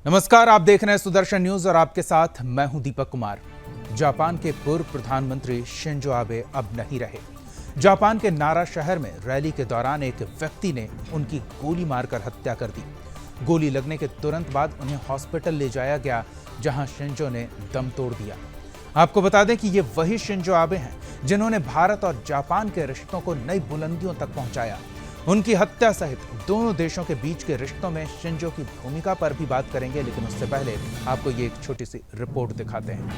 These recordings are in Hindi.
नमस्कार, आप देख रहे हैं सुदर्शन न्यूज और आपके साथ मैं हूं दीपक कुमार। जापान के पूर्व प्रधानमंत्री शिंजो आबे अब नहीं रहे। जापान के नारा शहर में रैली के दौरान एक व्यक्ति ने उनकी गोली मारकर हत्या कर दी। गोली लगने के तुरंत बाद उन्हें हॉस्पिटल ले जाया गया, जहां शिंजो ने दम तोड़ दिया। आपको बता दें कि ये वही शिंजो आबे हैं जिन्होंने भारत और जापान के रिश्तों को नई बुलंदियों तक पहुंचाया। उनकी हत्या सहित दोनों देशों के बीच के रिश्तों में शिंजो की भूमिका पर भी बात करेंगे, लेकिन उससे पहले आपको ये एक छोटी सी रिपोर्ट दिखाते हैं।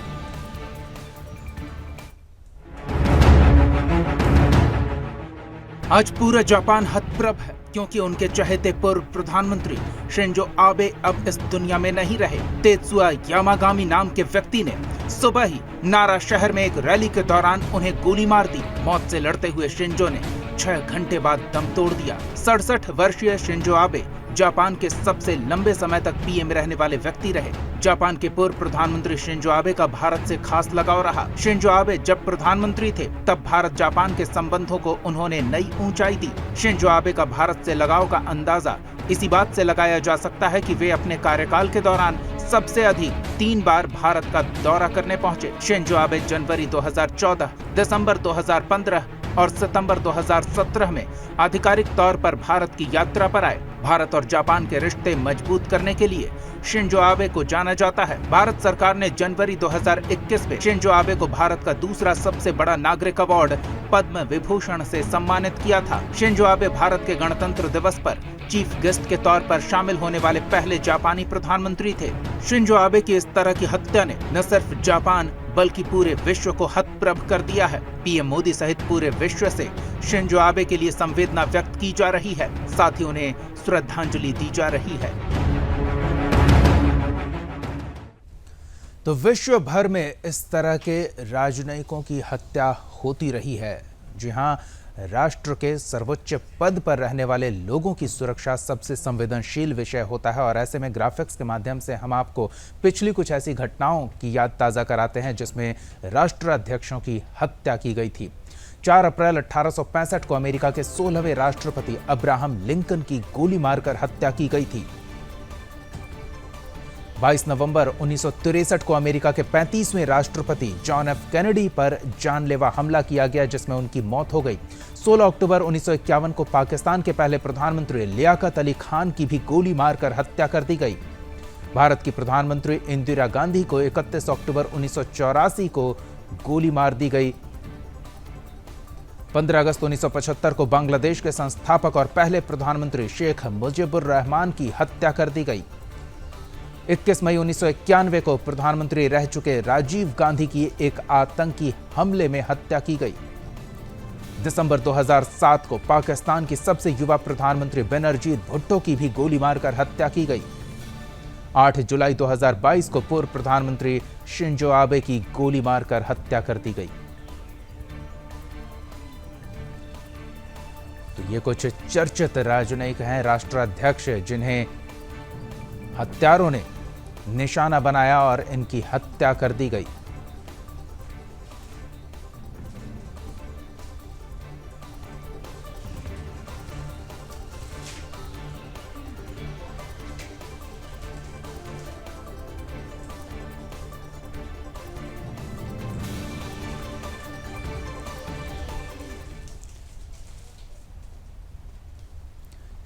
आज पूरा जापान हतप्रभ है क्योंकि उनके चहेते पूर्व प्रधानमंत्री शिंजो आबे अब इस दुनिया में नहीं रहे। तेत्सुया यामागामी नाम के व्यक्ति ने सुबह ही नारा शहर में एक रैली के दौरान उन्हें गोली मार दी। मौत से लड़ते हुए शिंजो ने 6 घंटे बाद दम तोड़ दिया। 67 वर्षीय शिंजो आबे जापान के सबसे लंबे समय तक पीएम रहने वाले व्यक्ति रहे। जापान के पूर्व प्रधानमंत्री शिंजो आबे का भारत से खास लगाव रहा। शिंजो आबे जब प्रधानमंत्री थे तब भारत जापान के संबंधों को उन्होंने नई ऊंचाई दी। शिंजो आबे का भारत से लगाव का अंदाजा इसी बात से लगाया जा सकता है कि वे अपने कार्यकाल के दौरान सबसे अधिक 3 बार भारत का दौरा करने पहुंचे। शिंजो आबे जनवरी 2014, दिसंबर 2015 और सितंबर 2017 में आधिकारिक तौर पर भारत की यात्रा पर आए। भारत और जापान के रिश्ते मजबूत करने के लिए शिंजो आबे को जाना जाता है। भारत सरकार ने जनवरी 2021 में शिंजो आबे को भारत का दूसरा सबसे बड़ा नागरिक अवार्ड पद्म विभूषण से सम्मानित किया था। शिंजो आबे भारत के गणतंत्र दिवस पर चीफ गेस्ट के तौर पर शामिल होने वाले पहले जापानी प्रधानमंत्री थे। शिंजो आबे की इस तरह की हत्या ने न सिर्फ जापान बल्कि पूरे विश्व को हतप्रभ कर दिया है। पीएम मोदी सहित पूरे विश्व से शिंजो आबे के लिए संवेदना व्यक्त की जा रही है, साथ ही उन्हें श्रद्धांजलि दी जा रही है। तो विश्व भर में इस तरह के राजनयिकों की हत्या होती रही है। जी हां, राष्ट्र के सर्वोच्च पद पर रहने वाले लोगों की सुरक्षा सबसे संवेदनशील विषय होता है और ऐसे में ग्राफिक्स के माध्यम से हम आपको पिछली कुछ ऐसी घटनाओं की याद ताज़ा कराते हैं जिसमें राष्ट्राध्यक्षों की हत्या की गई थी। 4 अप्रैल 1865 को अमेरिका के 16वें राष्ट्रपति अब्राहम लिंकन की गोली मारकर हत्या की गई थी। 22 नवंबर 1963 को अमेरिका के 35वें राष्ट्रपति जॉन एफ कैनेडी पर जानलेवा हमला किया गया जिसमें उनकी मौत हो गई। 16 अक्टूबर 1951 को पाकिस्तान के पहले प्रधानमंत्री लियाकत अली खान की भी गोली मारकर हत्या कर दी गई। भारत की प्रधानमंत्री इंदिरा गांधी को 31 अक्टूबर 1984 को गोली मार दी गई। 15 अगस्त 1975 को बांग्लादेश के संस्थापक और पहले प्रधानमंत्री शेख मुजीबुर रहमान की हत्या कर दी गई। 21 मई 1991 को प्रधानमंत्री रह चुके राजीव गांधी की एक आतंकी हमले में हत्या की गई। दिसंबर 2007 को पाकिस्तान की सबसे युवा प्रधानमंत्री बेनजीर भुट्टो की भी गोली मारकर हत्या की गई। 8 जुलाई 2022 को पूर्व प्रधानमंत्री शिंजो आबे की गोली मारकर हत्या कर दी गई। तो ये कुछ चर्चित राजनयिक हैं, राष्ट्राध्यक्ष जिन्हें हत्यारों ने निशाना बनाया और इनकी हत्या कर दी गई।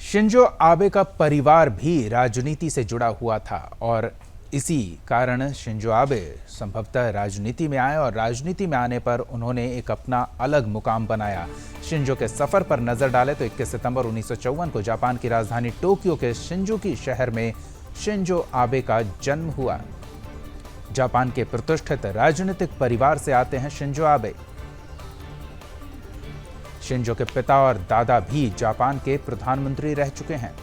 शिंजो आबे का परिवार भी राजनीति से जुड़ा हुआ था और इसी कारण शिंजो आबे संभवतः राजनीति में आए और राजनीति में आने पर उन्होंने एक अपना अलग मुकाम बनाया। शिंजो के सफर पर नजर डालें तो 21 सितंबर 1954 को जापान की राजधानी टोक्यो के शिंजुकी शहर में शिंजो आबे का जन्म हुआ। जापान के प्रतिष्ठित राजनीतिक परिवार से आते हैं शिंजो आबे। शिंजो के पिता और दादा भी जापान के प्रधानमंत्री रह चुके हैं।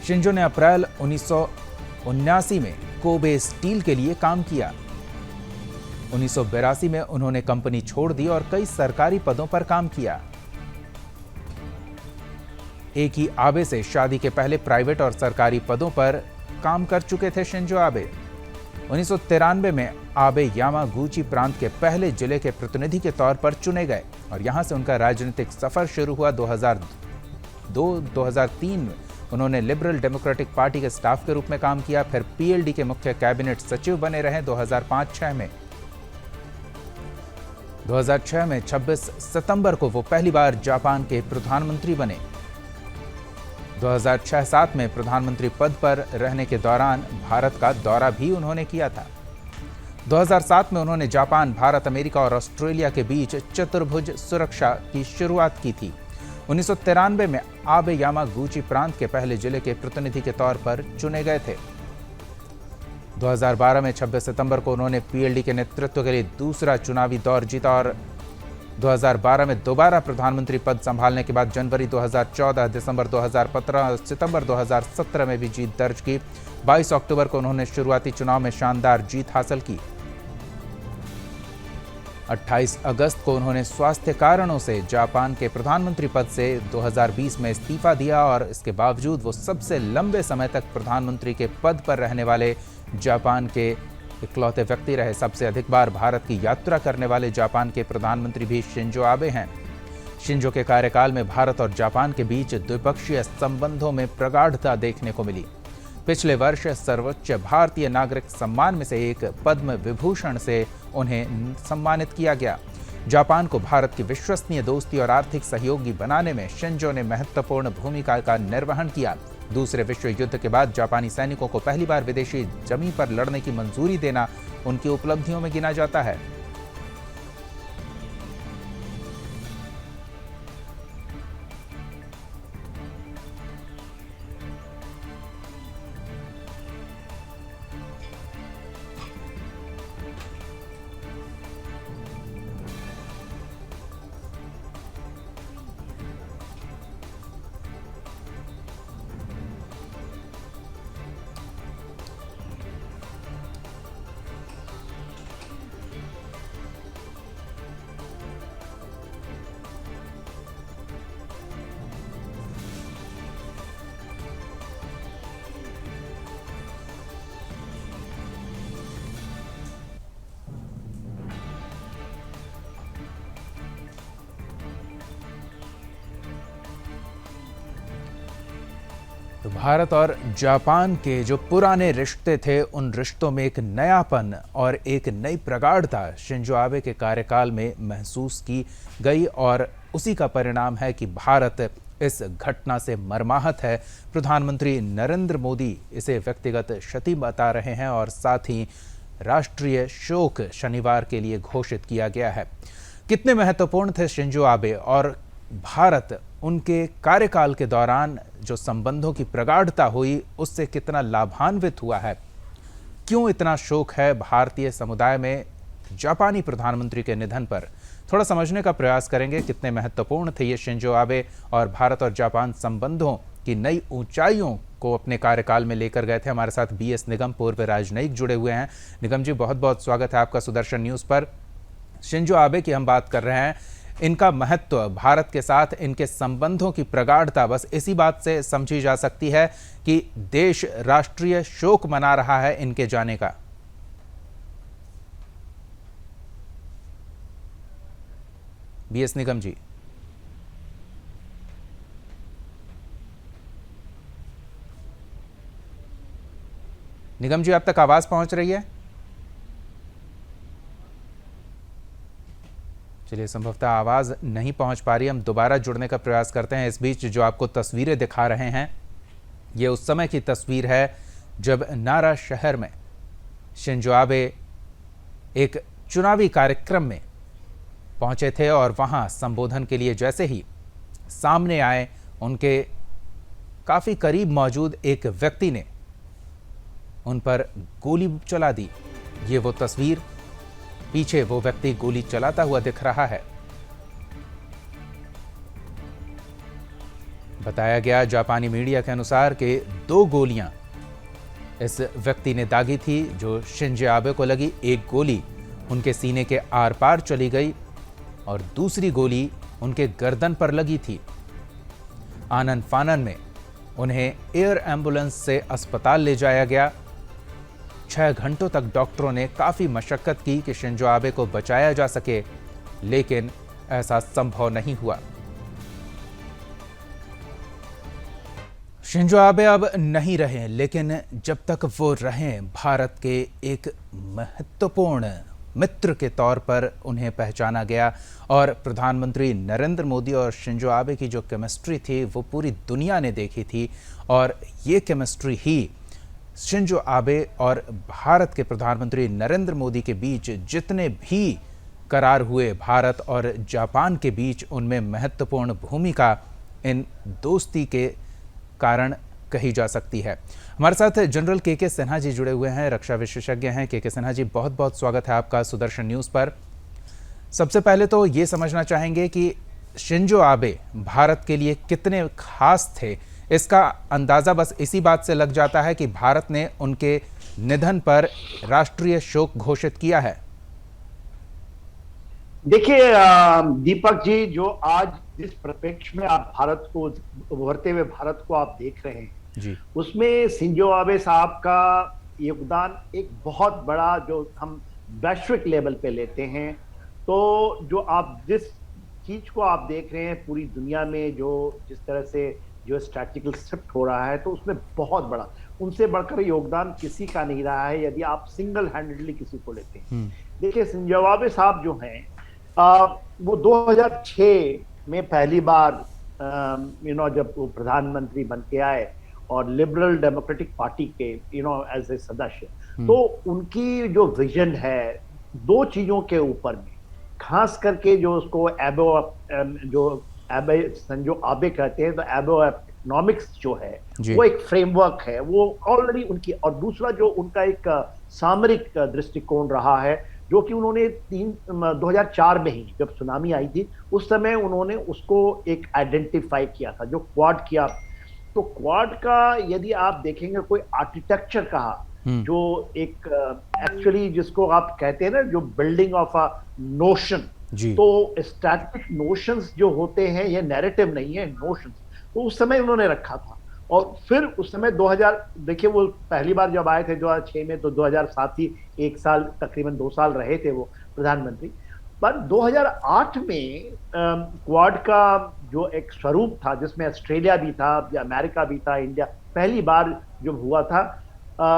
शिंजो ने अप्रैल 1979 में कोबे स्टील के लिए काम किया। 1982 में उन्होंने कंपनी छोड़ दी और कई सरकारी पदों पर काम किया। एक ही आबे से शादी के पहले प्राइवेट और सरकारी पदों पर काम कर चुके थे शिंजो आबे। 1993 में आबे यामागुची प्रांत के पहले जिले के प्रतिनिधि के तौर पर चुने गए और यहां से उनका राजनीतिक सफर शुरू हुआ। 2002-2003 में उन्होंने लिबरल डेमोक्रेटिक पार्टी के स्टाफ के रूप में काम किया, फिर पीएलडी के मुख्य कैबिनेट सचिव बने रहे 2005-06 में। 2006 में 26 सितंबर को वो पहली बार जापान के प्रधानमंत्री बने। 2006-07 में प्रधानमंत्री पद पर रहने के दौरान भारत का दौरा भी उन्होंने किया था। 2007 में उन्होंने जापान, भारत, अमेरिका और ऑस्ट्रेलिया के बीच चतुर्भुज सुरक्षा की शुरुआत की थी। 1993 में आबे यामागुची प्रांत के पहले जिले के प्रतिनिधि के तौर पर चुने गए थे। 2012 में 26 सितंबर को उन्होंने पीएलडी के नेतृत्व के लिए दूसरा चुनावी दौर जीता और 2012 में दोबारा प्रधानमंत्री पद संभालने के बाद जनवरी 2014, दिसंबर 2015 और सितंबर 2017 में भी जीत दर्ज की। 22 अक्टूबर को उन्होंने शुरुआती चुनाव में शानदार जीत हासिल की। 28 अगस्त को उन्होंने स्वास्थ्य कारणों से जापान के प्रधानमंत्री पद से 2020 में इस्तीफा दिया और इसके बावजूद वो सबसे लंबे समय तक प्रधानमंत्री के पद पर रहने वाले जापान के इकलौते व्यक्ति रहे। सबसे अधिक बार भारत की यात्रा करने वाले जापान के प्रधानमंत्री भी शिंजो आबे हैं। शिंजो के कार्यकाल में भारत और जापान के बीच द्विपक्षीय संबंधों में प्रगाढ़ता देखने को मिली। पिछले वर्ष सर्वोच्च भारतीय नागरिक सम्मान में से एक पद्म विभूषण से उन्हें सम्मानित किया गया। जापान को भारत की विश्वसनीय दोस्ती और आर्थिक सहयोगी बनाने में शिंजो ने महत्वपूर्ण भूमिका का निर्वहन किया। दूसरे विश्व युद्ध के बाद जापानी सैनिकों को पहली बार विदेशी जमीन पर लड़ने की मंजूरी देना उनकी उपलब्धियों में गिना जाता है। तो भारत और जापान के जो पुराने रिश्ते थे, उन रिश्तों में एक नयापन और एक नई प्रगाढ़ता शिंजो आबे के कार्यकाल में महसूस की गई और उसी का परिणाम है कि भारत इस घटना से मर्माहत है। प्रधानमंत्री नरेंद्र मोदी इसे व्यक्तिगत क्षति बता रहे हैं और साथ ही राष्ट्रीय शोक शनिवार के लिए घोषित किया गया है। कितने महत्वपूर्ण थे शिंजो आबे और भारत उनके कार्यकाल के दौरान जो संबंधों की प्रगाढ़ता हुई उससे कितना लाभान्वित हुआ है, क्यों इतना शोक है भारतीय समुदाय में जापानी प्रधानमंत्री के निधन पर, थोड़ा समझने का प्रयास करेंगे। कितने महत्वपूर्ण थे ये शिंजो आबे और भारत और जापान संबंधों की नई ऊंचाइयों को अपने कार्यकाल में लेकर गए थे। हमारे साथ बीएस निगम, पूर्व राजनयिक, जुड़े हुए हैं। निगम जी, बहुत बहुत स्वागत है आपका सुदर्शन न्यूज़ पर। शिंजो आबे की हम बात कर रहे हैं, इनका महत्व, भारत के साथ इनके संबंधों की प्रगाढ़ता बस इसी बात से समझी जा सकती है कि देश राष्ट्रीय शोक मना रहा है इनके जाने का। बीएस निगम जी। निगम जी, आप तक आवाज पहुंच रही है? चलिए, संभवतः आवाज़ नहीं पहुंच पा रही, हम दोबारा जुड़ने का प्रयास करते हैं। इस बीच जो आपको तस्वीरें दिखा रहे हैं, ये उस समय की तस्वीर है जब नारा शहर में शिंजो आबे एक चुनावी कार्यक्रम में पहुंचे थे और वहां संबोधन के लिए जैसे ही सामने आए, उनके काफ़ी करीब मौजूद एक व्यक्ति ने उन पर गोली चला दी। ये वो तस्वीर, पीछे वो व्यक्ति गोली चलाता हुआ दिख रहा है। बताया गया जापानी मीडिया के अनुसार कि 2 गोलियां इस व्यक्ति ने दागी थी जो शिंजो आबे को लगी। एक गोली उनके सीने के आर पार चली गई और दूसरी गोली उनके गर्दन पर लगी थी। आनन फानन में उन्हें एयर एम्बुलेंस से अस्पताल ले जाया गया। 6 घंटों तक डॉक्टरों ने काफ़ी मशक्कत की कि शिंजो आबे को बचाया जा सके, लेकिन ऐसा संभव नहीं हुआ। शिंजो आबे अब नहीं रहे, लेकिन जब तक वो रहें भारत के एक महत्वपूर्ण मित्र के तौर पर उन्हें पहचाना गया। और प्रधानमंत्री नरेंद्र मोदी और शिंजो आबे की जो केमिस्ट्री थी वो पूरी दुनिया ने देखी थी। और ये केमिस्ट्री ही शिंजो आबे और भारत के प्रधानमंत्री नरेंद्र मोदी के बीच जितने भी करार हुए भारत और जापान के बीच, उनमें महत्वपूर्ण भूमिका इन दोस्ती के कारण कही जा सकती है। हमारे साथ जनरल के सिन्हा जी जुड़े हुए हैं, रक्षा विशेषज्ञ हैं। के सिन्हा जी, बहुत बहुत स्वागत है आपका सुदर्शन न्यूज़ पर। सबसे पहले तो ये समझना चाहेंगे कि शिंजो आबे भारत के लिए कितने खास थे। इसका अंदाज़ा बस इसी बात से लग जाता है कि भारत ने उनके निधन पर राष्ट्रीय शोक घोषित किया है। देखिए दीपक जी, जो आज जिस परिप्रेक्ष्य में आप भारत को उभरते हुए भारत को आप देख रहे हैं जी, उसमें शिंजो आबे साहब का योगदान एक बहुत बड़ा, जो हम वैश्विक लेवल पे लेते हैं, तो जो आप जिस चीज को आप देख रहे हैं पूरी दुनिया में, जो जिस तरह से जो स्ट्रैटेजिकल शिफ्ट हो रहा है, तो उसमें बहुत बड़ा, उनसे बढ़कर योगदान किसी का नहीं रहा है यदि आप सिंगल हैंडेडली किसी को लेते हैं। देखिए शिंजो आबे साहब जो हैं, वो 2006 में पहली बार जब वो प्रधानमंत्री बन के आए और लिबरल डेमोक्रेटिक पार्टी के एज ए सदस्य, तो उनकी जो विजन है दो चीजों के ऊपर में, खास करके जो उसको शिंजो आबे कहते हैं, तो एबो इकोनॉमिक्स जो है वो एक फ्रेमवर्क है, वो ऑलरेडी उनकी, और दूसरा जो उनका एक सामरिक दृष्टिकोण रहा है, जो कि उन्होंने 2004 में ही जब सुनामी आई थी उस समय उन्होंने उसको एक आइडेंटिफाई किया था, जो क्वाड किया। तो क्वाड का यदि आप देखेंगे कोई आर्किटेक्चर कहा, जो एक एक्चुअली जिसको आप कहते हैं ना, जो बिल्डिंग ऑफ अ नोशन, तो स्टैटिक नोशंस जो होते हैं, ये नैरेटिव नहीं है, नोशंस, तो उस समय उन्होंने रखा था। और फिर उस समय 2000, देखिए वो पहली बार जब आए थे 2006 में, तो 2007 ही, एक साल तकरीबन 2 साल रहे थे वो प्रधानमंत्री। पर 2008 में क्वाड का जो एक स्वरूप था, जिसमें ऑस्ट्रेलिया भी था, अमेरिका भी था, इंडिया पहली बार जब हुआ था,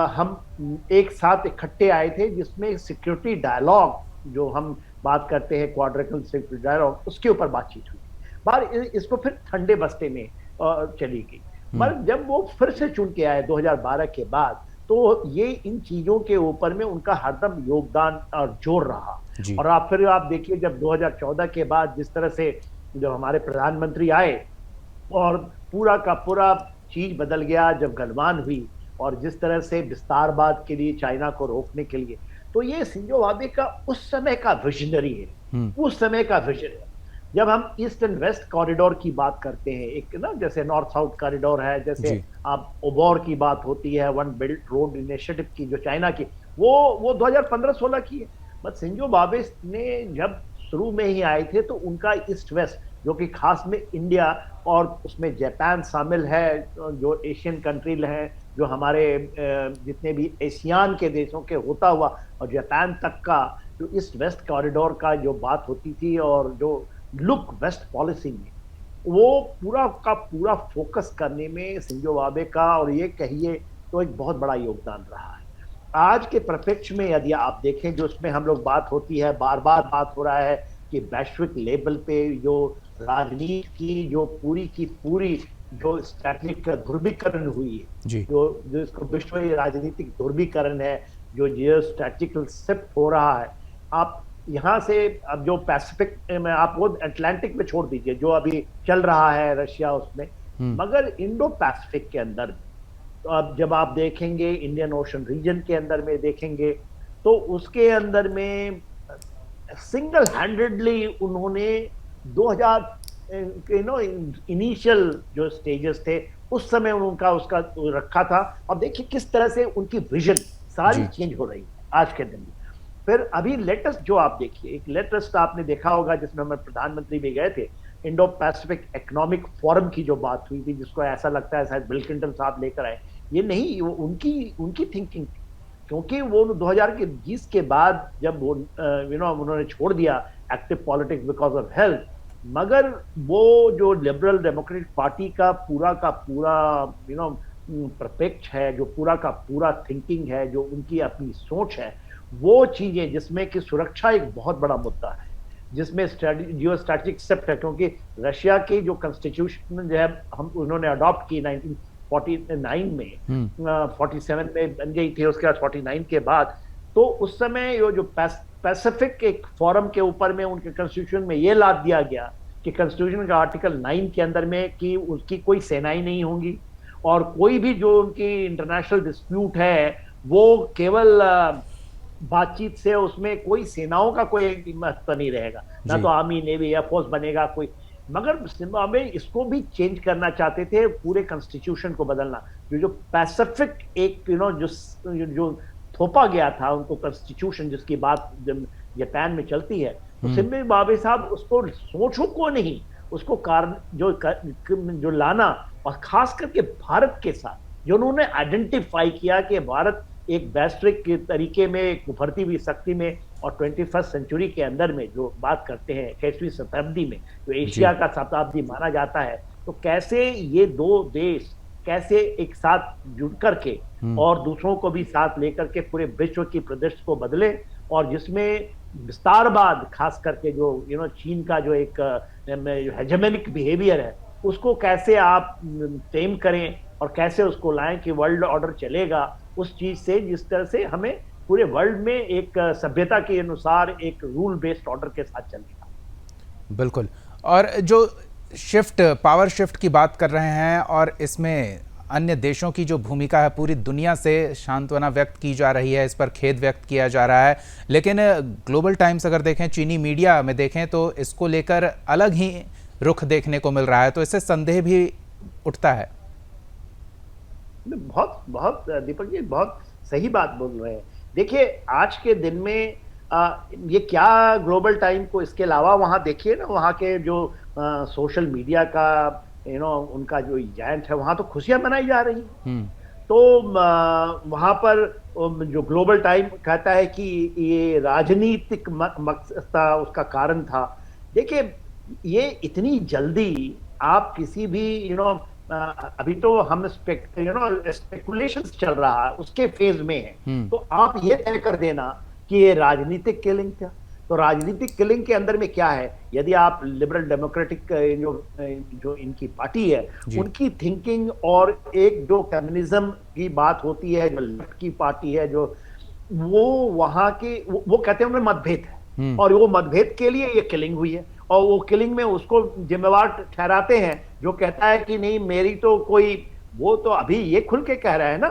हम एक साथ इकट्ठे आए थे, जिसमें सिक्योरिटी डायलॉग, जो हम बात करते हैं क्वाड्रिलेटरल सिक्योरिटी डायलॉग, उसके ऊपर बातचीत हुई। बार इसको फिर ठंडे बस्ते में चली गई। पर जब वो फिर से चुन के आए 2012 के बाद, तो ये इन चीजों के ऊपर में उनका हरदम योगदान और जोर रहा। और आप देखिए, जब 2014 के बाद जिस तरह से जब हमारे प्रधानमंत्री आए और पूरा का पूरा चीज बदल गया, जब गलवान हुई और जिस तरह से विस्तारवाद के लिए, चाइना को रोकने के लिए, तो ये शिंजो आबे का उस समय का विजनरी है, उस समय का विजन है। जब हम ईस्ट एंड वेस्ट कॉरिडोर की बात करते हैं, एक ना जैसे नॉर्थ साउथ कॉरिडोर है, जैसे आप ओबोर की बात होती है, वन बेल्ट रोड इनिशिएटिव की, जो चाइना की, वो 2015-16 की है। बट शिंजो आबे ने जब शुरू में ही आए थे, तो उनका ईस्ट वेस्ट, जो कि खास में इंडिया और उसमें जापान शामिल है, जो एशियन कंट्री है, जो हमारे जितने भी एशियान के देशों के होता हुआ और जापान तक का जो ईस्ट वेस्ट कॉरिडोर का जो बात होती थी, और जो लुक वेस्ट पॉलिसी में, वो पूरा का पूरा फोकस करने में शिंजो आबे का, और ये कहिए तो एक बहुत बड़ा योगदान रहा है। आज के परिप्रेक्ष्य में यदि आप देखें, जो उसमें हम लोग बात होती है, बार बार बात हो रहा है कि वैश्विक लेवल पे जो राजनीति की जो पूरी की पूरी जो स्ट्रैटेजिक ध्रुवीकरण हुई है, जो इसको विश्व राजनीतिक ध्रुवीकरण है, जो जियो स्ट्रैटेजिकल शिफ्ट हो रहा है, आप यहाँ से अब जो पैसिफिक में, आप वो अटलांटिक में छोड़ दीजिए, जो अभी चल रहा है रशिया उसमें, मगर इंडो पैसिफिक के अंदर, तो अब जब आप देखेंगे इंडियन ओशन रीजन के अंदर में देखेंगे, तो उसके अंदर में सिंगल हैंडेडली उन्होंने 2000 इनिशियल जो स्टेजेस थे उस समय उनका उसका रखा था। और देखिए किस तरह से उनकी विजन सारी चेंज हो रही है आज के दिन में। फिर अभी लेटेस्ट जो आप देखिए, एक लेटेस्ट आपने देखा होगा जिसमें हमारे प्रधानमंत्री भी गए थे, इंडो पैसिफिक इकोनॉमिक फोरम की जो बात हुई थी, जिसको ऐसा लगता है शायद बिल क्लिंटन साहब लेकर आए, ये नहीं, वो उनकी थिंकिंग, क्योंकि वो 2020 के बाद जब वो उन्होंने छोड़ दिया active politics because of health, मगर वो जो लिबरल डेमोक्रेटिक पार्टी का पूरा प्रपेक्ष है, जो पूरा का पूरा थिंकिंग है, जो उनकी अपनी सोच है, वो चीजें जिसमें कि सुरक्षा एक बहुत बड़ा मुद्दा है, जिसमें जियो स्ट्रेटेजिक शिफ्ट है, क्योंकि रशिया की जो कॉन्स्टिट्यूशन जो है हम उन्होंने अडॉप्ट की 1949 में, 47 में बन गई थी, उसके बाद 49 के बाद, तो उस समय ये जो पैसिफिक एक फोरम के ऊपर में उनके कॉन्स्टिट्यूशन में ये लाद दिया गया कि कॉन्स्टिट्यूशन का आर्टिकल 9 के अंदर में कि उसकी कोई सेनाएं नहीं होंगी और कोई भी जो उनकी इंटरनेशनल डिस्प्यूट है वो केवल बातचीत से, उसमें कोई सेनाओं का कोई महत्व नहीं रहेगा, ना तो आर्मी नेवी एयरफोर्स बनेगा कोई। मगर जिम्बाब्वे इसको भी चेंज करना चाहते थे, पूरे कॉन्स्टिट्यूशन को बदलना, जो पैसिफिक एक जो थोपा गया था उनको कॉन्स्टिट्यूशन, जिसकी बात जापान में चलती है, तो जिम्बाब्वे साहब उसको सोचो को नहीं, उसको कारण जो लाना, और खास करके भारत के साथ जो उन्होंने आइडेंटिफाई किया कि भारत एक वैश्विक के तरीके में एक उभरती हुई शक्ति में, और 21st सेंचुरी के अंदर में जो बात करते हैं 21वीं शताब्दी में जो एशिया का शताब्दी माना जाता है, तो कैसे ये दो देश कैसे एक साथ जुड़ करके और दूसरों को भी साथ लेकर के पूरे विश्व की परिदृश्य को बदले, और जिसमें विस्तारवाद खास करके जो चीन का जो एक हेजेमोनिक बिहेवियर है उसको कैसे आप टेम करें और कैसे उसको लाएं कि वर्ल्ड ऑर्डर चलेगा उस चीज से, जिस तरह से हमें पूरे वर्ल्ड में एक सभ्यता के अनुसार एक रूल बेस्ड ऑर्डर के साथ चलेगा। बिल्कुल। और जो शिफ्ट, पावर शिफ्ट की बात कर रहे हैं, और इसमें अन्य देशों की जो भूमिका है, पूरी दुनिया से सांत्वना व्यक्त की जा रही है, इस पर खेद व्यक्त किया जा रहा है, लेकिन ग्लोबल टाइम्स अगर देखें, चीनी मीडिया में देखें, तो इसको लेकर अलग ही रुख देखने को मिल रहा है, तो इससे संदेह भी उठता है। बहुत बहुत दीपक जी बहुत सही बात बोल रहे हैं। देखिए आज के दिन में ये क्या ग्लोबल टाइम को, इसके अलावा वहां देखिए ना, वहां के जो सोशल मीडिया का उनका जो इवेंट है, वहां तो खुशियां मनाई जा रही हैं। तो वहां पर जो ग्लोबल टाइम कहता है कि ये राजनीतिक मकसद था, उसका कारण था। देखिए ये इतनी जल्दी आप किसी भी अभी तो हम स्पेकुलेशंस चल रहा है, उसके फेज में है, तो आप ये तय कर देना कि ये राजनीतिक किलिंग था। तो राजनीतिक किलिंग के अंदर में क्या है, यदि आप लिबरल डेमोक्रेटिक जो इनकी पार्टी है उनकी थिंकिंग, और एक जो कम्युनिज्म की बात होती है, जो लेफ्ट की पार्टी है, जो वो वहां की वो कहते हैं उनमें मतभेद है, और वो मतभेद के लिए ये किलिंग हुई है, और वो किलिंग में उसको जिम्मेवार ठहराते हैं, जो कहता है कि नहीं मेरी तो कोई, वो तो अभी ये खुल के कह रहा है ना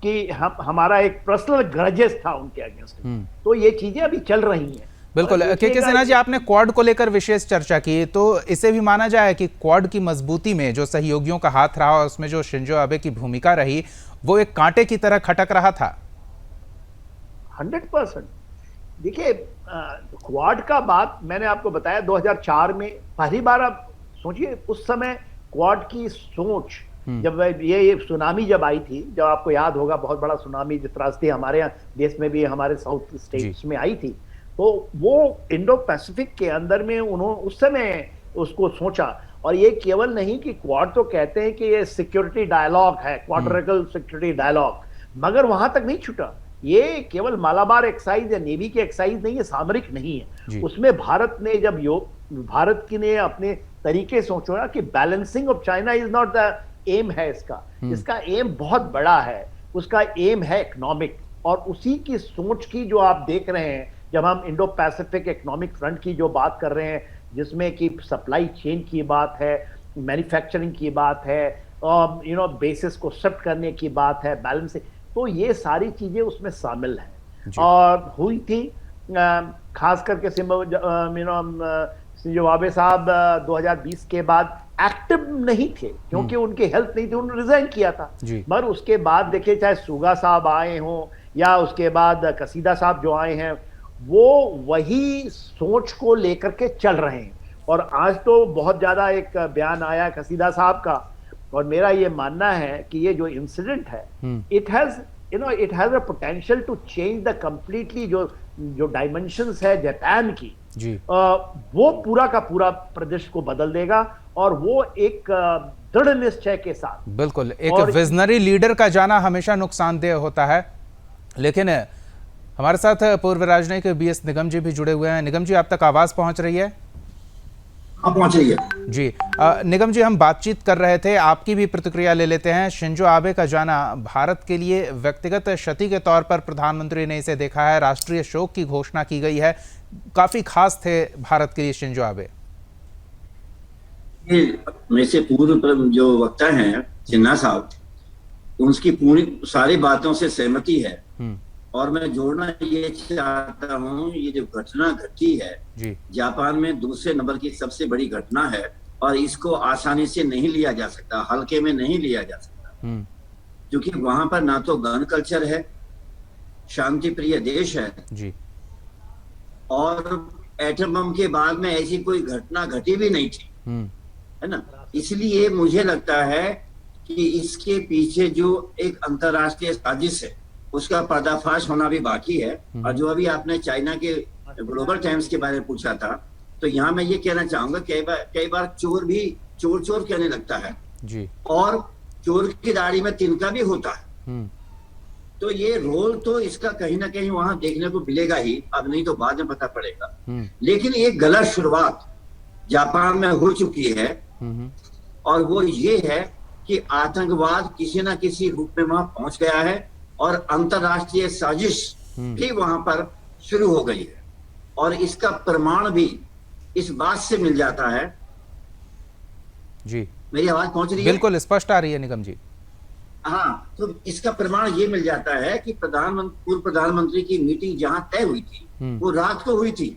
कि हमारा एक पर्सनल ग्रजेस था उनके अगेंस्ट। तो ये चीजें अभी चल रही हैं। बिल्कुल। के सिन्हा जी, आपने क्वाड को लेकर विशेष चर्चा की, तो इसे भी माना जाए कि क्वाड की मजबूती में जो सहयोगियों का हाथ रहा, उसमें जो शिंजो आबे की भूमिका रही, वो एक कांटे की तरह खटक रहा था। 100%। देखिए क्वाड का बात मैंने आपको बताया 2004 में पहली बार। आप सोचिए उस समय क्वाड की सोच, जब ये सुनामी जब आई थी, जब आपको याद होगा बहुत बड़ा सुनामी जिस तरह से हमारे यहाँ देश में भी, हमारे साउथ स्टेट्स में आई थी, तो वो इंडो पैसिफिक के अंदर में उन्होंने उस समय उसको सोचा। और ये केवल नहीं कि क्वाड तो कहते हैं कि ये सिक्योरिटी डायलॉग है, क्वाड्रिलेटरल सिक्योरिटी डायलॉग, मगर वहां तक नहीं छूटा। ये केवल मालाबार एक्साइज या नेवी की एक्साइज नहीं है, सामरिक नहीं है। उसमें भारत ने जब भारत की ने अपने तरीके सोचा कि balancing of China is not the aim है इसका एम बहुत बड़ा है, उसका एम है इकोनॉमिक। और उसी की सोच की जो आप देख रहे हैं, जब हम इंडो पैसिफिक इकोनॉमिक फ्रंट की जो बात कर रहे हैं, जिसमें कि सप्लाई चेन की बात है, मैन्युफैक्चरिंग की बात है, बेसिस को शिफ्ट करने की बात है, बैलेंसिंग, तो ये सारी चीजें उसमें शामिल हैं। और हुई थी खास करके शिंजो आबे साहब 2020 के बाद एक्टिव नहीं थे, क्योंकि उनकी हेल्थ नहीं थी, उन्होंने रिजाइन किया था। मगर उसके बाद देखिए, चाहे सुगा साहब आए हों या उसके बाद कसीदा साहब जो आए हैं, वो वही सोच को लेकर के चल रहे हैं। और आज तो बहुत ज्यादा एक बयान आया कसीदा साहब का, और मेरा ये मानना है कि ये जो इंसिडेंट है, it has a potential to change the completely जो डायमेंशंस है जापान की, जी। वो पूरा का पूरा प्रदेश को बदल देगा, और वो एक दृढ़ निश्चय के साथ। बिल्कुल, एक विजनरी लीडर का जाना हमेशा नुकसानदेह होता है। लेकिन हमारे साथ पूर्व राजनयिक बीएस निगम जी भी जुड़े हुए हैं। निगम जी, आप तक आवाज पहुंच रही है? हाँ, पहुंच रही है जी। निगम जी, हम बातचीत कर रहे थे, आपकी भी प्रतिक्रिया ले लेते हैं। शिंजो आबे का जाना भारत के लिए व्यक्तिगत क्षति के तौर पर प्रधानमंत्री ने इसे देखा है। राष्ट्रीय शोक की घोषणा की गई है। काफी खास थे भारत के लिए शिंजो आबे। मेरे से पूर्व जो वक्ता हैं सिन्हा साहब, उनकी पूरी सारी बातों से सहमति है। और मैं जोड़ना ये चाहता हूँ, ये जो घटना घटी है जी। जापान में दूसरे नंबर की सबसे बड़ी घटना है, और इसको आसानी से नहीं लिया जा सकता, हल्के में नहीं लिया जा सकता, क्योंकि वहां पर ना तो गन कल्चर है, शांति प्रिय देश है जी, और एटम बम के बाद में ऐसी कोई घटना घटी भी नहीं थी, है ना। इसलिए मुझे लगता है कि इसके पीछे जो एक अंतरराष्ट्रीय साजिश है उसका पर्दाफाश होना भी बाकी है। और जो अभी आपने चाइना के ग्लोबल टाइम्स के बारे में पूछा था, तो यहाँ मैं ये कहना चाहूंगा, कई बार चोर भी चोर कहने लगता है जी, और चोर की दाढ़ी में तिनका भी होता है। तो ये रोल तो इसका कहीं ना कहीं वहां देखने को मिलेगा ही, अब नहीं तो बाद में पता पड़ेगा। लेकिन एक गलत शुरुआत जापान में हो चुकी है, और वो ये है कि आतंकवाद किसी ना किसी रूप में वहां पहुंच गया है, और अंतरराष्ट्रीय साजिश भी वहां पर शुरू हो गई है। और इसका प्रमाण भी इस बात से मिल जाता है। जी, मेरी आवाज पहुंच रही है? बिल्कुल स्पष्ट आ रही है निगम जी। हाँ, तो इसका प्रमाण ये मिल जाता है कि पूर्व प्रधानमंत्री की मीटिंग जहां तय हुई थी वो रात को हुई थी,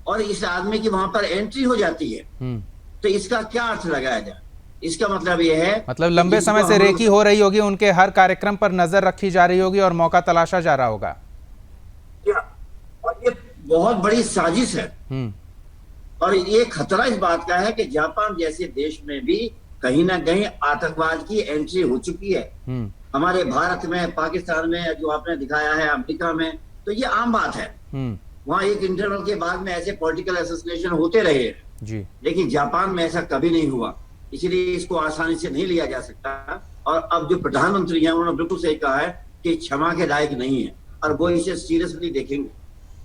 और इस आदमी की वहां पर एंट्री हो जाती है। तो इसका क्या अर्थ लगाया जाए? इसका मतलब यह है, मतलब लंबे समय से रेकी हो रही होगी, उनके हर कार्यक्रम पर नजर रखी जा रही होगी और मौका तलाशा जा रहा होगा। और ये बहुत बड़ी साजिश है। और ये खतरा इस बात का है कि जापान जैसे देश में भी कहीं ना कहीं आतंकवाद की एंट्री हो चुकी है। हमारे भारत में, पाकिस्तान में, जो आपने दिखाया है अमेरिका में, तो ये आम बात है। वहां एक इंटरवल के बाद में ऐसे पॉलिटिकल एसोसिएशन होते रहे हैं, लेकिन जापान में ऐसा कभी नहीं हुआ। इसलिए इसको आसानी से नहीं लिया जा सकता। और अब जो प्रधानमंत्री हैं उन्होंने बिल्कुल सही कहा है कि क्षमा के लायक नहीं है, और वो इसे सीरियसली देखेंगे,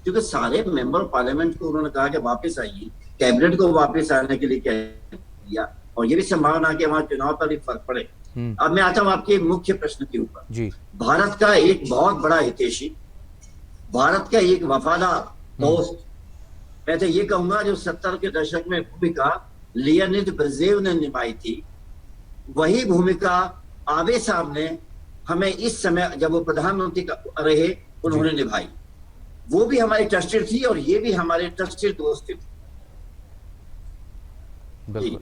क्योंकि सारे मेंबर ऑफ पार्लियामेंट को उन्होंने कहा कि वापस आइए, कैबिनेट को वापस आने के लिए कह दिया, और ये भी संभावना है कि वहां चुनाव पर भी फर्क पड़े। अब मैं आता हूँ आपके मुख्य प्रश्न के ऊपर। भारत का एक बहुत बड़ा हितैषी, भारत का एक वफादार दोस्त, मैं तो ये कहूंगा जो 70 के दशक में भूमिका लियोनिड ब्रेज़ेव ने निभाई थी, वही भूमिका आबे साहब ने हमें इस समय जब वो प्रधानमंत्री रहे उन्होंने निभाई। वो भी हमारे ट्रस्टेड थी और ये भी हमारे ट्रस्टेड दोस्त थे। बिल्कुल।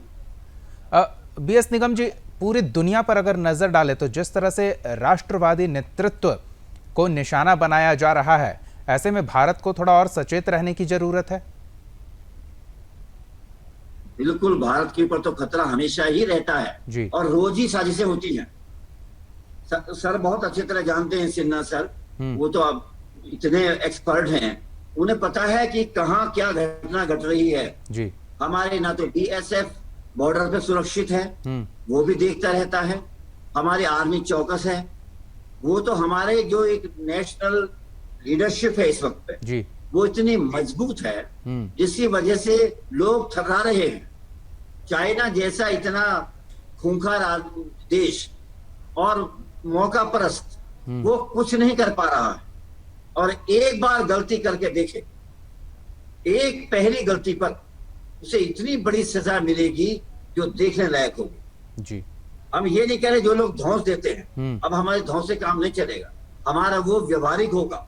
बीएस निगम जी, पूरी दुनिया पर अगर नजर डाले तो जिस तरह से राष्ट्रवादी नेतृत्व को निशाना बनाया जा रहा है, ऐसे में भारत को थोड़ा और सचेत रहने की जरूरत है। बिल्कुल, भारत के ऊपर तो खतरा हमेशा ही रहता है जी। और रोज ही साजिशें होती हैं। सर बहुत अच्छी तरह जानते हैं, सिन्हा सर, वो तो अब इतने एक्सपर्ट हैं, उन्हें पता है कि कहाँ क्या घटना घट रही है जी। हमारे ना तो बीएसएफ बॉर्डर पे सुरक्षित है, वो भी देखता रहता है, हमारी आर्मी चौकस है, वो तो हमारे जो एक नेशनल लीडरशिप है इस वक्त पे जी, वो इतनी मजबूत है जिसकी वजह से लोग थर्रा रहे हैं। चाइना जैसा इतना खूंखार देश और मौका परस्त, वो कुछ नहीं कर पा रहा है। और एक बार गलती करके देखे, एक पहली गलती पर उसे इतनी बड़ी सजा मिलेगी जो देखने लायक होगी जी। हम ये नहीं कह रहे जो लोग धौंस देते हैं, अब हमारे धौंस से काम नहीं चलेगा, हमारा वो व्यवहारिक होगा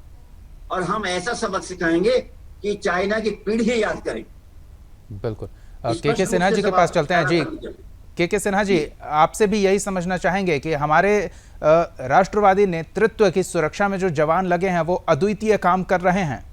और हम ऐसा सबक सिखाएंगे कि चाइना की पीढ़ी याद करें। बिल्कुल। के सिन्हा जी के पास चलते हैं। जी, के सिन्हा जी, आपसे भी यही समझना चाहेंगे कि हमारे राष्ट्रवादी नेतृत्व की सुरक्षा में जो जवान लगे हैं वो अद्वितीय काम कर रहे हैं।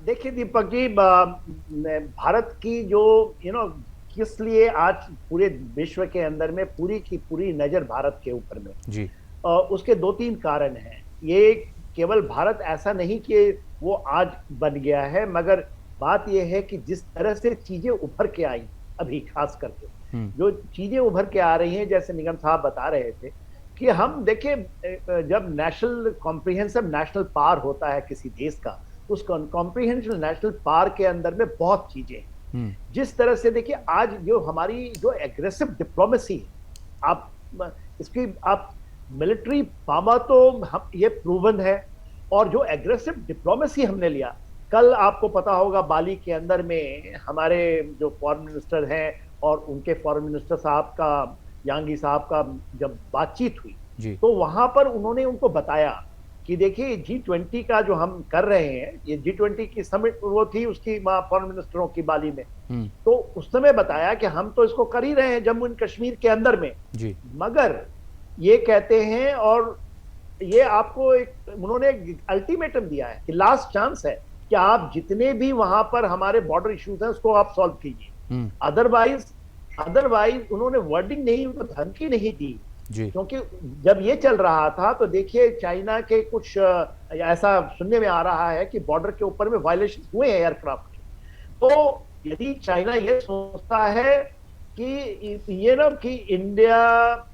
देखिए दीपक जी, भारत की जो किस लिए आज पूरे विश्व के अंदर में पूरी की पूरी नजर भारत के ऊपर में जी, उसके 2-3 कारण हैं। ये केवल भारत ऐसा नहीं कि वो आज बन गया है। मगर बात यह है कि जिस तरह से चीजें उभर के आई अभी, खास करके जो चीजें उभर के आ रही हैं, जैसे निगम साहब बता रहे थे कि हम देखिए, जब नेशनल कॉम्प्रिहेंसिव नेशनल पावर होता है किसी देश का, उस कॉम्प्रिहेंसिव नेशनल पावर के अंदर में बहुत चीजें हैं। जिस तरह से देखिए आज जो हमारी जो एग्रेसिव डिप्लोमेसी है, आप इसकी आप मिलिट्री पावर तो हम ये प्रूवन है, और जो एग्रेसिव डिप्लोमेसी हमने लिया, कल आपको पता होगा बाली के अंदर में हमारे जो फॉरेन मिनिस्टर हैं और उनके फॉरेन मिनिस्टर साहब का, यांगी साहब का जब बातचीत हुई तो वहां पर उन्होंने उनको बताया कि देखिए G20 का जो हम कर रहे हैं, ये G20 की समिट वो थी उसकी वहां फॉरेन मिनिस्टरों की बाली में, तो उस समय बताया कि हम तो इसको कर ही रहे हैं जम्मू एंड कश्मीर के अंदर में जी। मगर ये कहते हैं, और ये आपको उन्होंने अल्टीमेटम दिया है कि लास्ट चांस है कि आप जितने भी वहां पर हमारे बॉर्डर इश्यूज हैं उसको आप सॉल्व कीजिए, अदरवाइज उन्होंने वर्डिंग नहीं, उनको धमकी नहीं दी जी। क्योंकि जब ये चल रहा था तो देखिए चाइना के कुछ ऐसा सुनने में आ रहा है कि बॉर्डर के ऊपर में वायलेशन हुए हैं एयरक्राफ्ट के। तो यदि चाइना ये सोचता है कि ये ना कि इंडिया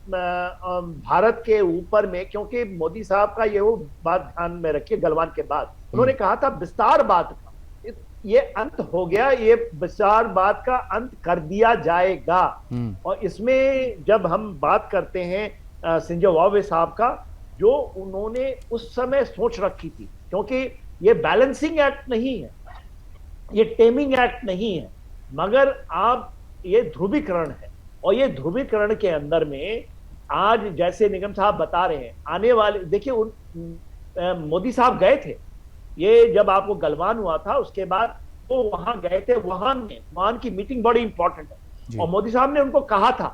भारत के ऊपर में, क्योंकि मोदी साहब का ये वो बात ध्यान में रखिए गलवान के बाद उन्होंने कहा था विस्तारवाद का ये अंत हो गया, ये विस्तारवाद का अंत कर दिया जाएगा। और इसमें जब हम बात करते हैं शिंजो आबे साहब का, जो उन्होंने उस समय सोच रखी थी, क्योंकि ये बैलेंसिंग एक्ट नहीं है, ये टेमिंग एक्ट नहीं है, मगर आप ये ध्रुवीकरण है। और ये ध्रुवीकरण के अंदर में आज जैसे निगम साहब बता रहे हैं, आने वाले देखिए मोदी साहब गए थे, ये जब आपको गलवान हुआ था उसके बाद वो वहां गए थे, वहां की मीटिंग बड़ी इंपॉर्टेंट है। और मोदी साहब ने उनको कहा था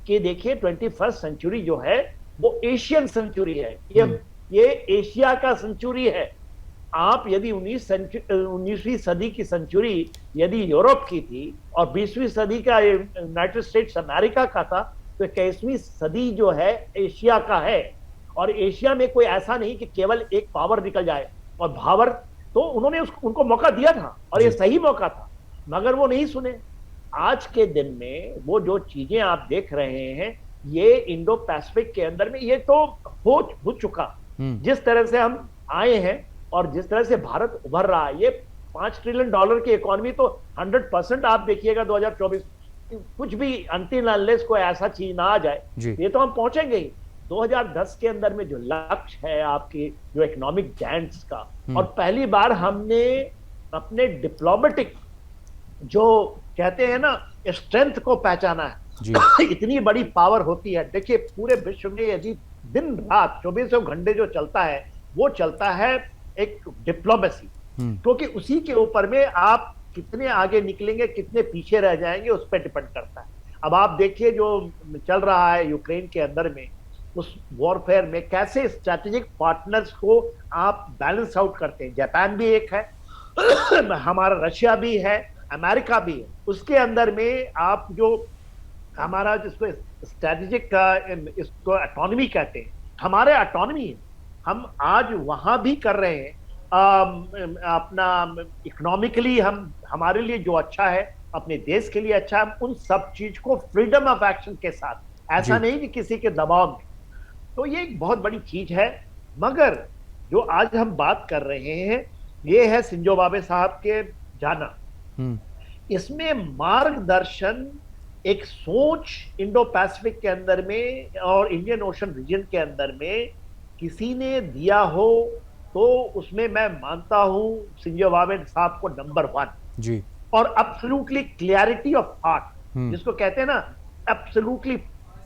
कि देखिए 21st सेंचुरी जो है वो एशियन सेंचुरी है, ये एशिया का सेंचुरी है। आप यदि 19वीं सदी की सेंचुरी यदि यूरोप की थी और 20वीं सदी का यूनाइटेड स्टेट्स अमेरिका का था, तो 21वीं सदी जो है एशिया का है। और एशिया में कोई ऐसा नहीं कि केवल एक पावर निकल जाए, और भावर तो उन्होंने उनको मौका दिया था और ये सही मौका था, मगर वो नहीं सुने। आज के दिन में वो जो चीजें आप देख रहे हैं, ये इंडो पैसिफिक के अंदर में ये तो हो चुका। जिस तरह से हम आए हैं और जिस तरह से भारत उभर रहा है, ये $5 ट्रिलियन की इकोनॉमी तो 100% आप देखिएगा 2024 कुछ भी अनटिल अनलेस कोई ऐसा चीज ना आ जाए, ये तो हम पहुंचेंगे ही। 2010 के अंदर में जो लक्ष्य है आपकी जो इकोनॉमिक जायंट्स का, और पहली बार हमने अपने डिप्लोमेटिक जो कहते हैं ना स्ट्रेंथ को पहचाना है। इतनी बड़ी पावर होती है, देखिए पूरे विश्व में यदि दिन रात 24 घंटे जो चलता है वो चलता है एक डिप्लोमेसी, क्योंकि उसी के ऊपर में आप कितने आगे निकलेंगे, कितने पीछे रह जाएंगे, उस पर डिपेंड करता है। अब आप देखिए जो चल रहा है यूक्रेन के अंदर में, उस वॉरफेयर में कैसे स्ट्रेटेजिक पार्टनर्स को आप बैलेंस आउट करते हैं। जापान भी एक है, हमारा रशिया भी है, अमेरिका भी है। उसके अंदर में आप जो हमारा जिसको स्ट्रेटेजिक इसको ऑटोनॉमी कहते हैं, हमारे ऑटोनॉमी है, हम आज वहां भी कर रहे हैं अपना इकोनॉमिकली, हम हमारे लिए जो अच्छा है, अपने देश के लिए अच्छा है, उन सब चीज को फ्रीडम ऑफ एक्शन के साथ, ऐसा नहीं कि किसी के दबाव में। तो ये एक बहुत बड़ी चीज है। मगर जो आज हम बात कर रहे हैं ये है शिंजो आबे साहब के जाना, इसमें मार्गदर्शन, एक सोच इंडो पैसिफिक के अंदर में और इंडियन ओशन रीजन के अंदर में किसी ने दिया हो तो उसमें मैं मानता हूं शिंजो आबे साहब को नंबर 1 जी। और एब्सोल्युटली क्लैरिटी ऑफ हार्ट, जिसको कहते हैं ना एब्सोल्युटली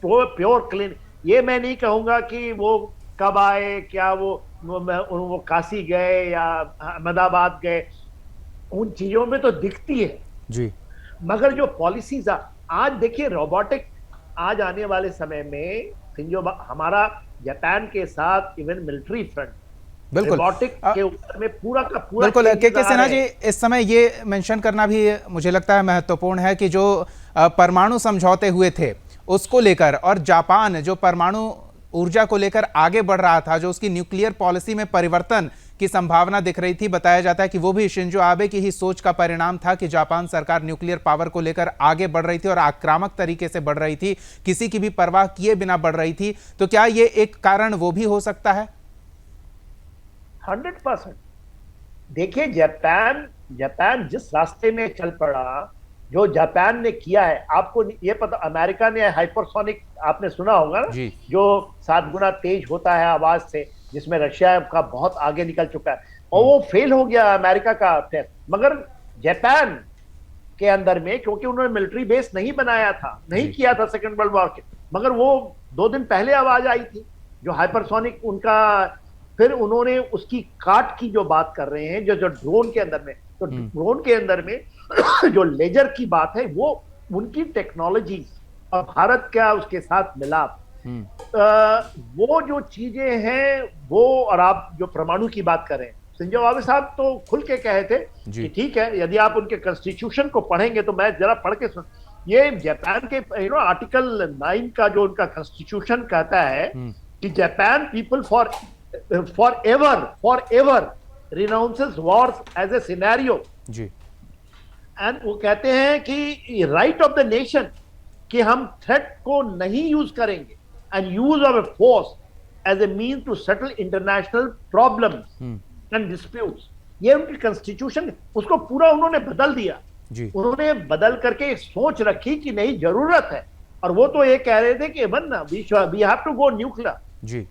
प्योर क्लीन। ये मैं नहीं कहूंगा कि वो कब आए, क्या वो काशी गए या अहमदाबाद गए, उन चीजों में तो दिखती है जी। मगर जो पॉलिसीज आज देखिए, रोबोटिक आज आने वाले समय में हमारा जापान के साथ इवन मिलिट्री फ्रंट, बिल्कुल रोबोटिक के ऊपर में पूरा का पूरा। बिल्कुल के सिन्हा जी, इस समय ये मेंशन करना भी मुझे लगता है महत्वपूर्ण है कि जो परमाणु समझौते हुए थे उसको लेकर, और जापान जो परमाणु ऊर्जा को लेकर आगे बढ़ रहा था, जो उसकी न्यूक्लियर पॉलिसी में परिवर्तन की संभावना दिख रही थी। बताया जाता है कि वो भी शिंजो आबे की ही सोच का परिणाम था कि जापान सरकार न्यूक्लियर पावर को लेकर आगे बढ़ रही थी और आक्रामक तरीके से बढ़ रही थी, किसी की भी परवाह किए बिना बढ़ रही थी। तो क्या ये एक कारण वो भी हो सकता है? 100%। देखिए, जापान जिस रास्ते में चल पड़ा, जो जापान ने किया है, आपको ये पता, अमेरिका ने हाइपरसोनिक, आपने सुना होगा ना, जो 7 गुना तेज होता है आवाज से, जिसमें रशिया का बहुत आगे निकल चुका है, और वो फेल हो गया अमेरिका का टेस्ट। मगर जापान के अंदर में, क्योंकि उन्होंने मिलिट्री बेस नहीं बनाया था, नहीं किया था सेकेंड वर्ल्ड वॉर के, मगर वो 2 दिन पहले आवाज आई थी जो हाइपरसोनिक उनका। फिर उन्होंने उसकी काट की जो बात कर रहे हैं, जो ड्रोन के अंदर में, तो ड्रोन के अंदर में जो लेजर की बात है, वो उनकी टेक्नोलॉजी और भारत का उसके साथ मिलाप, वो जो चीजें हैं वो, और आप जो परमाणु की बात करें, शिंजो आबे साहब तो खुल के कहे थे कि ठीक है, यदि आप उनके कॉन्स्टिट्यूशन को पढ़ेंगे, तो मैं जरा पढ़ के सुन, ये जापान के आर्टिकल 9 का जो उनका कॉन्स्टिट्यूशन कहता है कि Japan people forever renounces wars as a scenario जी, एंड वो कहते हैं कि राइट ऑफ द नेशन कि हम थ्रेट को नहीं यूज करेंगे, and use of force as a mean to settle international problems and disputes. ये उनकी कॉन्स्टिट्यूशन, उसको पूरा उन्होंने बदल दिया जी। उन्होंने बदल करके एक सोच रखी कि नहीं, जरूरत है, और वो तो ये कह रहे थे कि we have to go nuclear जी।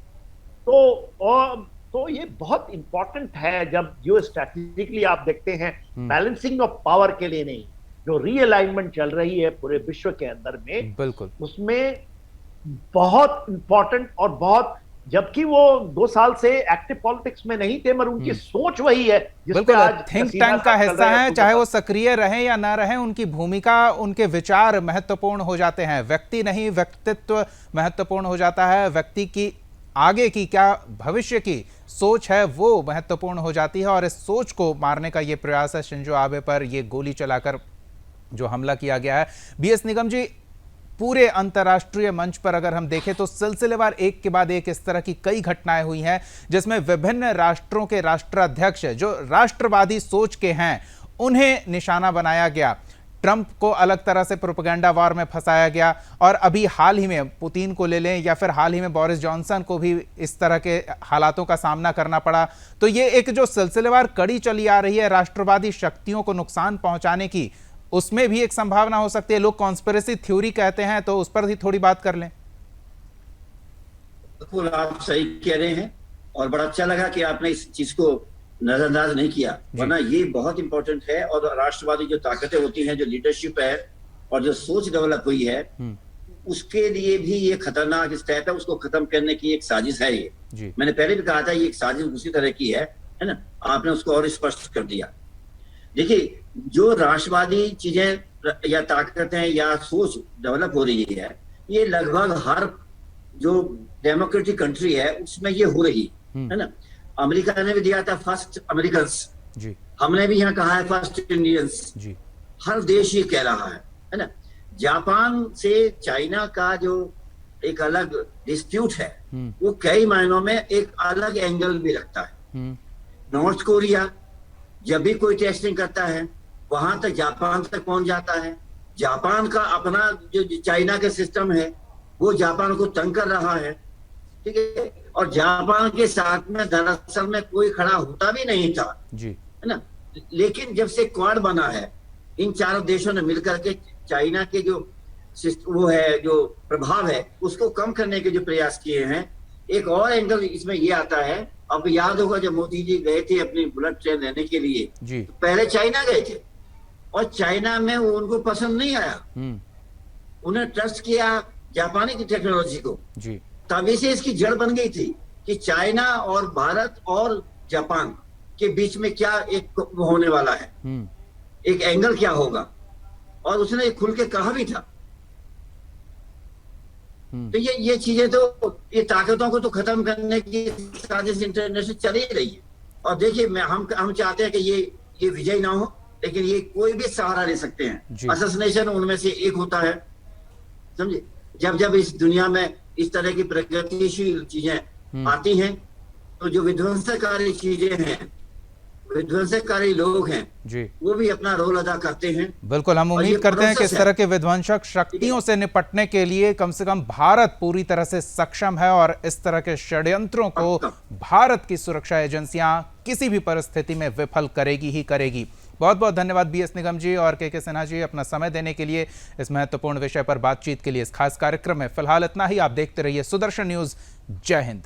तो ये बहुत इंपॉर्टेंट है, जब जियो स्ट्रैटेजिकली आप देखते हैं, बैलेंसिंग ऑफ पावर के लिए नहीं, जो रीअलाइनमेंट चल रही है पूरे विश्व के अंदर में, बिल्कुल उसमें बहुत इंपॉर्टेंट, और बहुत, जबकि वो 2 साल से एक्टिव पॉलिटिक्स में नहीं थे, मगर उनकी सोच वही है जिसपे आज थिंक टैंक का हिस्सा है, चाहे वो सक्रिय रहे या ना रहे, उनकी भूमिका, उनके विचार महत्वपूर्ण हो जाते हैं। व्यक्ति नहीं, व्यक्तित्व महत्वपूर्ण हो जाता है। व्यक्ति की आगे की क्या भविष्य की सोच है वो महत्वपूर्ण हो जाती है, और इस सोच को मारने का ये प्रयास है शिंजो आबे पर, ये गोली चलाकर जो हमला किया गया है। बीएस निगम जी, पूरे अंतर्राष्ट्रीय मंच पर अगर हम देखें तो सिलसिलेवार एक के बाद एक इस तरह की कई घटनाएं हुई हैं, जिसमें विभिन्न राष्ट्रों के राष्ट्राध्यक्ष जो राष्ट्रवादी सोच के हैं उन्हें निशाना बनाया गया। ट्रंप को अलग तरह से प्रोपेगेंडा वार में फंसाया गया, और अभी हाल ही में पुतिन को ले लें या फिर हाल ही में बोरिस जॉनसन को भी इस तरह के हालातों का सामना करना पड़ा। तो ये एक जो सिलसिलेवार कड़ी चली आ रही है राष्ट्रवादी शक्तियों को नुकसान पहुंचाने की, उसमें भी एक संभावना हो सकती है। लोग कॉन्स्पिरेसी थ्योरी कहते हैं, तो उस पर भी थोड़ी बात कर लें। बिल्कुल आप सही कह रहे हैं, और बड़ा अच्छा लगा कि आपने इस चीज को नजरअंदाज नहीं किया, वरना ये बहुत इंपॉर्टेंट है। और राष्ट्रवादी जो ताकतें होती हैं, जो लीडरशिप है और जो सोच डेवलप हुई है, उसके लिए भी ये खतरनाक स्टेप है। उसको खत्म करने की एक साजिश है ये। मैंने पहले भी कहा था ये एक साजिश उसी तरह की है ना, आपने उसको और स्पष्ट कर दिया। देखिए, जो राष्ट्रवादी चीजें या ताकतें या सोच डेवलप हो रही है, ये लगभग हर जो डेमोक्रेटिक कंट्री है उसमें ये हो रही है ना। अमेरिका ने भी दिया था फर्स्ट अमेरिकन्स जी, हमने भी यहाँ कहा है फर्स्ट इंडियंस जी, हर देश ये कह रहा है ना। जापान से चाइना का जो एक अलग डिस्प्यूट है, वो कई मायनों में एक अलग एंगल भी रखता है। नॉर्थ कोरिया जब भी कोई टेस्टिंग करता है, वहां तक जापान तक पहुंच जाता है। जापान का अपना जो चाइना का सिस्टम है, वो जापान को तंग कर रहा है, ठीक है। और जापान के साथ में दरअसल में कोई खड़ा होता भी नहीं था जी, है ना। लेकिन जब से क्वाड बना है, इन चारों देशों ने मिलकर के चाइना के जो वो है, जो प्रभाव है, उसको कम करने के जो प्रयास किए हैं। एक और एंगल इसमें ये आता है, आपको याद होगा जब मोदी जी गए थे अपनी बुलेट ट्रेन लेने के लिए जी, तो पहले चाइना गए थे, और चाइना में वो उनको पसंद नहीं आया, उन्हें ट्रस्ट किया जापानी की टेक्नोलॉजी को जी। तभी से इसकी जड़ बन गई थी कि चाइना और भारत और जापान के बीच में क्या एक होने वाला है, एक एंगल क्या होगा, और उसने खुल के कहा भी था। तो ये चीजें तो, ये ताकतों को तो खत्म करने की साजिश इंटरनेशनल चल ही रही है। और देखिए, हम चाहते हैं कि ये विजय ना हो, लेकिन ये कोई भी सहारा ले सकते हैं। असैसिनेशन उनमें से एक होता है, समझे। जब इस दुनिया में इस तरह की प्रगतिशील चीजें आती हैं, तो जो विध्वंसकारी चीजें हैं, विध्वंसकारी लोग हैं जी, वो भी अपना रोल अदा करते हैं। बिल्कुल। हम और ये उम्मीद करते हैं कि इस प्रोसेस तरह के विध्वंसक शक्तियों से निपटने के लिए कम से कम भारत पूरी तरह से सक्षम है और इस तरह के षड्यंत्रों को भारत की सुरक्षा एजेंसियां किसी भी परिस्थिति में विफल करेगी ही करेगी। बहुत बहुत धन्यवाद बी एस निगम जी और के सिन्हा जी अपना समय देने के लिए, इस महत्वपूर्ण विषय पर बातचीत के लिए, इस खास कार्यक्रम में। फिलहाल इतना ही। आप देखते रहिए सुदर्शन न्यूज। जय हिंद।